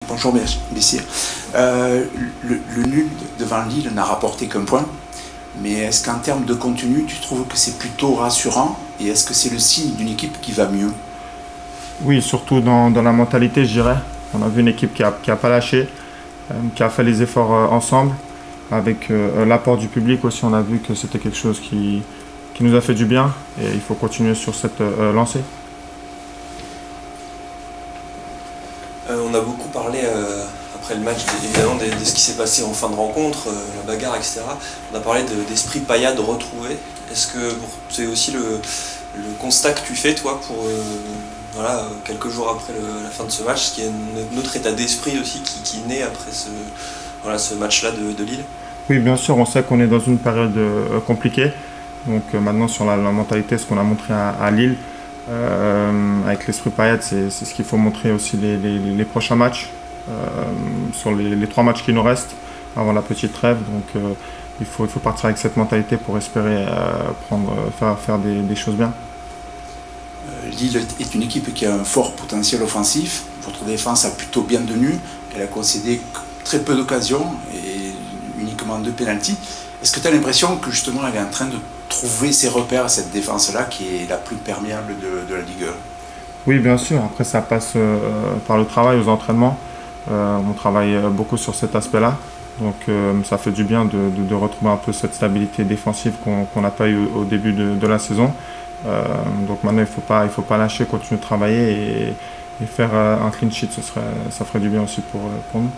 Bonjour messieurs. Le nul devant Lille n'a rapporté qu'un point, mais est-ce qu'en termes de contenu, tu trouves que c'est plutôt rassurant et est-ce que c'est le signe d'une équipe qui va mieux? Oui, surtout dans la mentalité, je dirais. On a vu une équipe qui a pas lâché, qui a fait les efforts ensemble. Avec l'apport du public aussi, on a vu que c'était quelque chose qui nous a fait du bien et il faut continuer sur cette lancée. On a beaucoup parlé après le match évidemment de ce qui s'est passé en fin de rencontre, la bagarre, etc. On a parlé d'esprit paillade retrouvé. Est-ce que c'est aussi le constat que tu fais toi pour voilà, quelques jours après la fin de ce match, qui est notre état d'esprit aussi qui naît après ce match-là de Lille? Oui, bien sûr, on sait qu'on est dans une période compliquée. Donc maintenant sur la mentalité, ce qu'on a montré à Lille, avec l'esprit paillade, c'est ce qu'il faut montrer aussi les prochains matchs, sur les 3 matchs qui nous restent avant la petite trêve. Donc il faut partir avec cette mentalité pour espérer faire des choses bien. Lille est une équipe qui a un fort potentiel offensif. Votre défense a plutôt bien tenu. Elle a concédé très peu d'occasions et uniquement 2 pénaltys. Est-ce que tu as l'impression que justement elle est en train de trouver ses repères, cette défense-là qui est la plus perméable de la Ligue 1? Oui, bien sûr. Après, ça passe par le travail aux entraînements. On travaille beaucoup sur cet aspect-là. Donc ça fait du bien de retrouver un peu cette stabilité défensive qu'on n'a pas eu au début de la saison. Donc maintenant, il faut pas lâcher, continuer de travailler et faire un clean sheet. Ça ferait du bien aussi pour nous.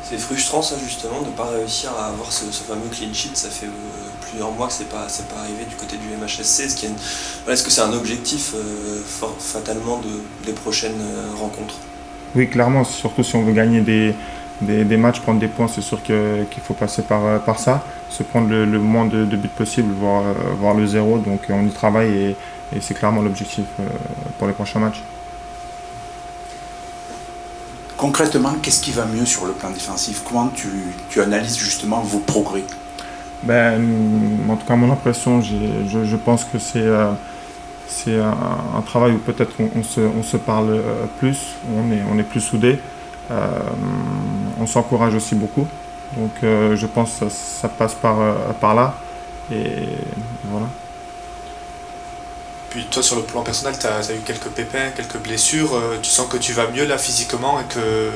C'est frustrant ça justement de ne pas réussir à avoir ce fameux clean sheet. Ça fait plusieurs mois que c'est pas arrivé du côté du MHSC. Est-ce que c'est un objectif fatalement des prochaines rencontres? Oui, clairement, surtout si on veut gagner des matchs, prendre des points, c'est sûr qu'il faut passer par ça, se prendre le moins de buts possible, voire le 0. Donc on y travaille et c'est clairement l'objectif pour les prochains matchs. Concrètement, qu'est-ce qui va mieux sur le plan défensif? Comment tu analyses justement vos progrès? En tout cas, mon impression, je pense que c'est un travail où peut-être on se parle plus, on est plus soudés. On s'encourage aussi beaucoup. Donc je pense que ça passe par là. Et voilà. Puis toi, sur le plan personnel, tu as eu quelques pépins, quelques blessures. Tu sens que tu vas mieux là physiquement et que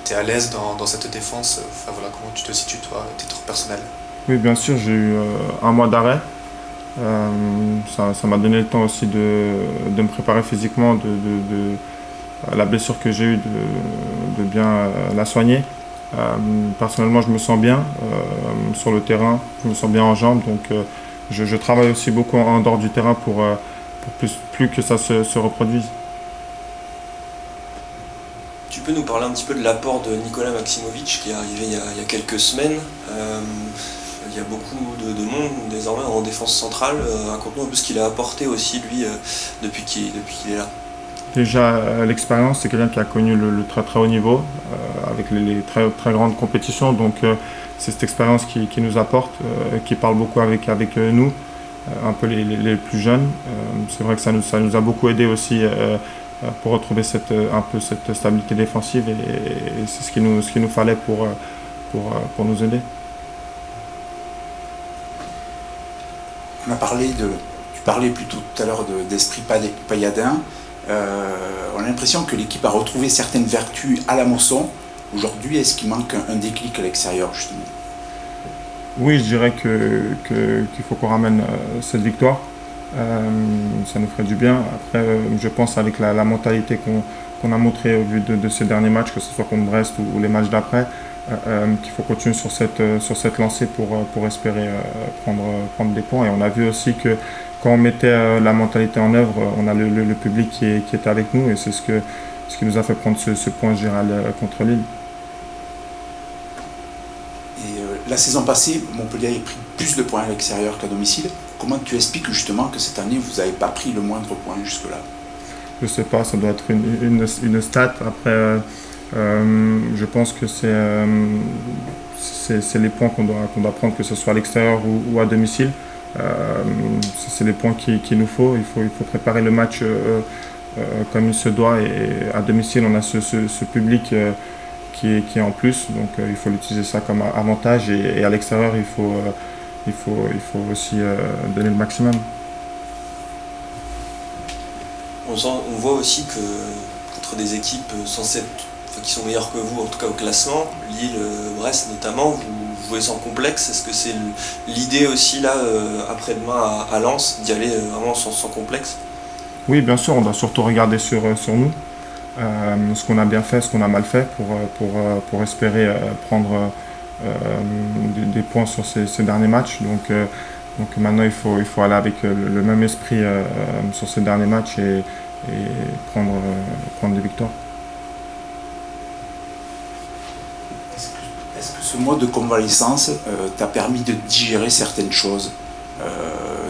tu es à l'aise dans cette défense. Enfin, voilà, comment tu te situes toi, à titre personnel? Oui, bien sûr, j'ai eu 1 mois d'arrêt. Ça m'a donné le temps aussi de me préparer physiquement, la blessure que j'ai eue, de bien la soigner. Personnellement, je me sens bien sur le terrain, je me sens bien en jambes. Donc je travaille aussi beaucoup en dehors du terrain pour plus que ça se reproduise. Tu peux nous parler un petit peu de l'apport de Nikola Maksimovic qui est arrivé il y a quelques semaines. Il y a beaucoup de monde désormais en défense centrale. Raconte-nous un peu ce qu'il a apporté aussi lui depuis qu'il est là. Déjà, l'expérience, c'est quelqu'un qui a connu le très très haut niveau avec les très, très grandes compétitions. Donc c'est cette expérience qui nous apporte, qui parle beaucoup avec nous, un peu les plus jeunes. C'est vrai que ça nous a beaucoup aidé aussi pour retrouver un peu cette stabilité défensive et c'est ce qu'il nous fallait pour nous aider. Tu parlais plutôt tout à l'heure d'esprit pailladin. On a l'impression que l'équipe a retrouvé certaines vertus à la Mosson. Aujourd'hui, est-ce qu'il manque un déclic à l'extérieur justement? Oui, je dirais qu'il faut qu'on ramène cette victoire. Ça nous ferait du bien. Après, je pense avec la mentalité qu'on a montrée au vu de ces derniers matchs, que ce soit contre Brest ou les matchs d'après, qu'il faut continuer sur cette lancée pour espérer prendre des points. Et on a vu aussi que quand on mettait la mentalité en œuvre, on a le public qui était avec nous et c'est ce qui nous a fait prendre ce point, je dirais, contre Lille. Et la saison passée, Montpellier a pris plus de points à l'extérieur qu'à domicile. Comment tu expliques justement que cette année, vous n'avez pas pris le moindre point jusque-là? Je ne sais pas, ça doit être une stat. Après, je pense que c'est les points qu'on doit prendre, que ce soit à l'extérieur ou à domicile. C'est les points qu'il nous faut. Il faut préparer le match comme il se doit. Et à domicile, on a ce public qui est en plus, donc il faut l'utiliser ça comme avantage. Et à l'extérieur, il faut aussi donner le maximum. On voit aussi que contre des équipes censées qui sont meilleures que vous, en tout cas au classement, Lille, Brest notamment, vous jouez sans complexe. Est-ce que c'est l'idée aussi là, après-demain à Lens, d'y aller vraiment sans complexe? Oui, bien sûr, on doit surtout regarder sur nous, ce qu'on a bien fait, ce qu'on a mal fait, pour espérer prendre des points sur ces derniers matchs. Donc maintenant, il faut aller avec le même esprit sur ces derniers matchs et prendre des victoires. Est-ce que ce mois de convalescence t'a permis de digérer certaines choses?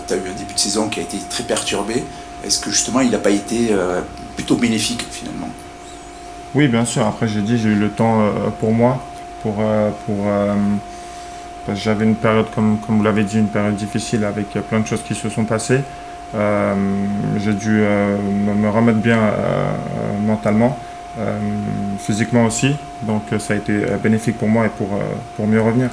Tu as eu un début de saison qui a été très perturbé. Est-ce que justement il n'a pas été plutôt bénéfique finalement? Oui, bien sûr. Après, j'ai eu le temps pour moi, parce que j'avais une période, comme vous l'avez dit, une période difficile avec plein de choses qui se sont passées. J'ai dû me remettre bien mentalement, physiquement aussi. Donc ça a été bénéfique pour moi et pour mieux revenir.